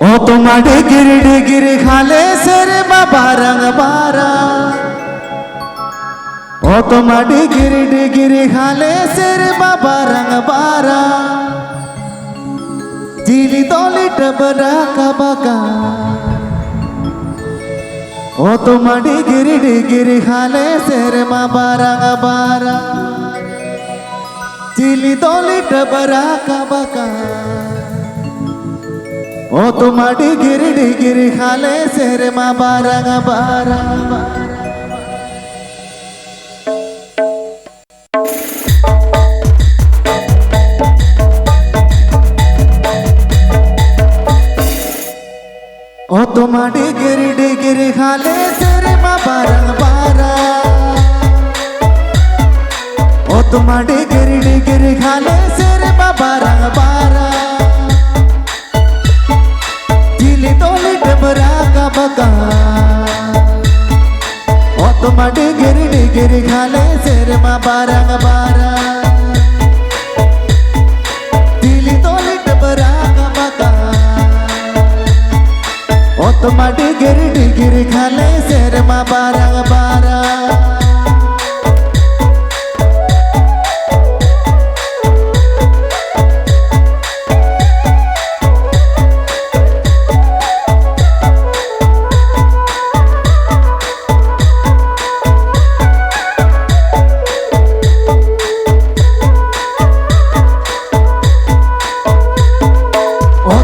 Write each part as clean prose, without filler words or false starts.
ओ तुम्हारे गिर खाले सर बाबा रंग बारा ओ तुम्हारे गिर खाले सर बाबा रंग बारा जीली तोली टबरा का बका ओ तुम्हारे गिर खाले सर बाबा रंग बारा जीली तोली टबरा का बका ओ तुम्हारी गिर खाले सेरे माँ बारंग बारा ओ तुम्हारी गिर खाले सेरे माँ बारंग बारा ओ तुम्हारी गिर खाले सेरे माँ बारंग बारा बका ओ तुम्हारे गिर खाले सेरे माँ बारंग बारा दिली तोली टबरा का बका ओ तुम्हारे गिर खाले सेरे माँ बारंग बारा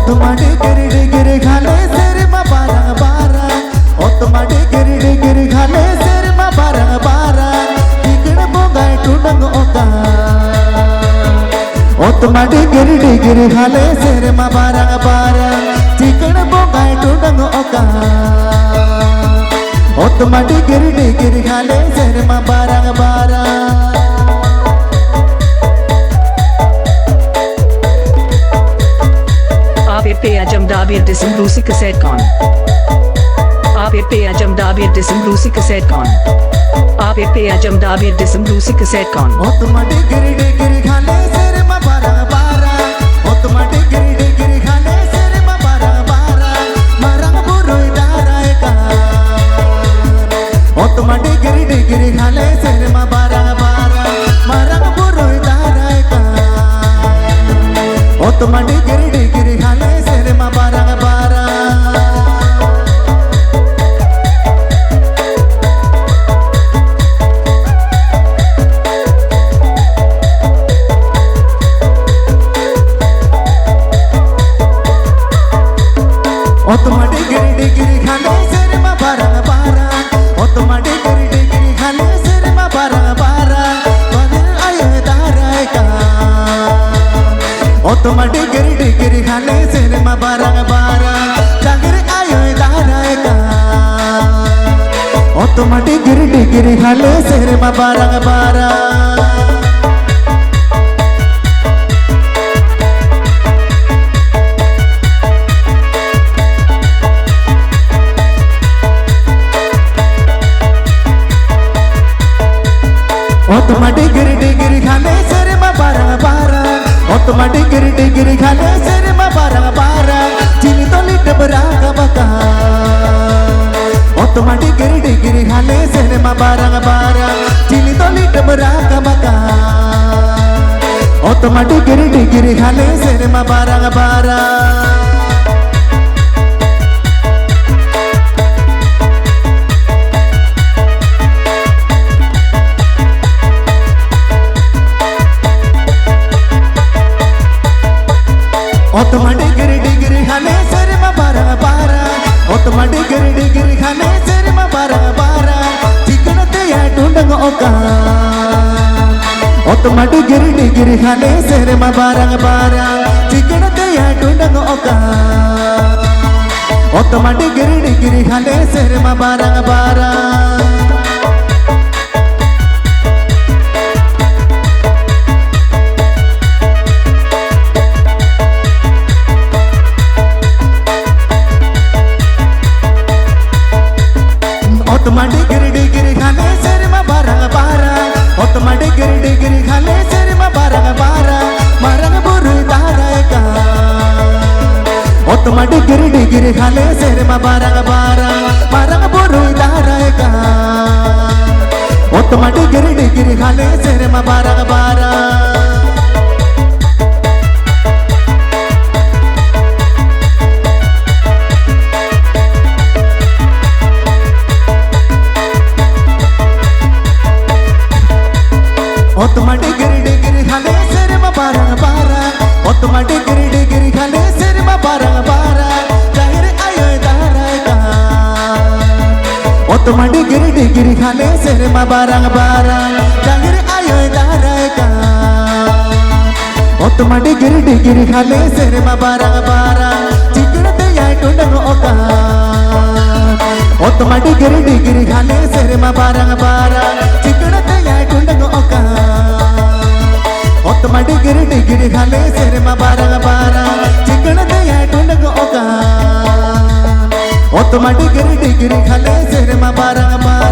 तुम्हारे गिर खाले सेरे माँ बारंग बारा ओ तुम्हारे गिर खाले सेरे माँ बारंग बारा टिकड़ बोगाए टूडंग ओका ओ तुम्हारे गिर खाले सेरे माँ बारंग बारा टिकड़ बोगाए टूडंग ओका ओ तुम्हारे गिर खाले सेरे माँ बारंग बारा Pe ajamda bir disim Rusi kaset kon. Aap pe ajamda bir disim Rusi kaset kon. Aap pe ajamda bir disim Rusi kaset kon. O tumhare गिर खाले सेरे माँ बारंग बारा ओ तुम्हारे गिर खाले सेरे माँ बारंग बारा मरंग बुरुई दाराए का ओ तुम्हारे गिर खाले सेरे माँ बारंग बारा मरंग बुरुई दाराए का ओ तुम्हारे गिर खाले सेरे माँ बारंग बारा ओ तुम्हारे गिर खाले सेरे माँ बारंग बारा ओ तुम्हारे गिर खाले सेरे माँ बारंग बारा बदल आयो दाराए का ओ तुम्हारे गिर खाले सेरे माँ बारंग बारा जागर आयो दाराए का ओ तुम्हारे गिर खाले सेरे माँ बारंग बारा ओ तुम्हारे गिर खाले सेरे माँ बारंग बारा ओ तुम्हारे गिर खाले सेरे माँ बारंग बारा चिली तोली टबरा का बका ओ तुम्हारे गिर खाले सेरे माँ बारंग बारा चिली तोली टबरा का बका ओ तुम्हारे गिर खाले सेरे माँ बारंग बारा ओ तुम्हारे गिर खाले सेरे माँ बारंग बारा ओ तुम्हारे गिर खाले सेरे माँ बारंग बारा चिकन ते या ढूंढंग ओका ओ तुम्हारे गिर खाले सेरे माँ बारंग बारा चिकन ते या ढूंढंग ओका ओ तुम्हारे गिर खाले सेरे माँ बारंग बारा तुम्हारे गिर खाले सेरे माँ बारंग बारा ओ तुम्हारे गिर खाले सेरे माँ बारंग बारा मरंग बुरुई दाराए का Otma digiri khale serma barang boroi darai ka Otma digiri khale serma barang Otma digiri khale serma barang Otma digiri khale serma barang Jahir ayo darai ka Otma digiri khale serma barang Jahir ayo darai ka Otma digiri khale serma barang Chiknate ya tundang oka Otma digiri khale serma barang Chiknate ya tundang oka Otma digiri khale serma barang Chiknate ya tundang oka Otma digiri khale serma barang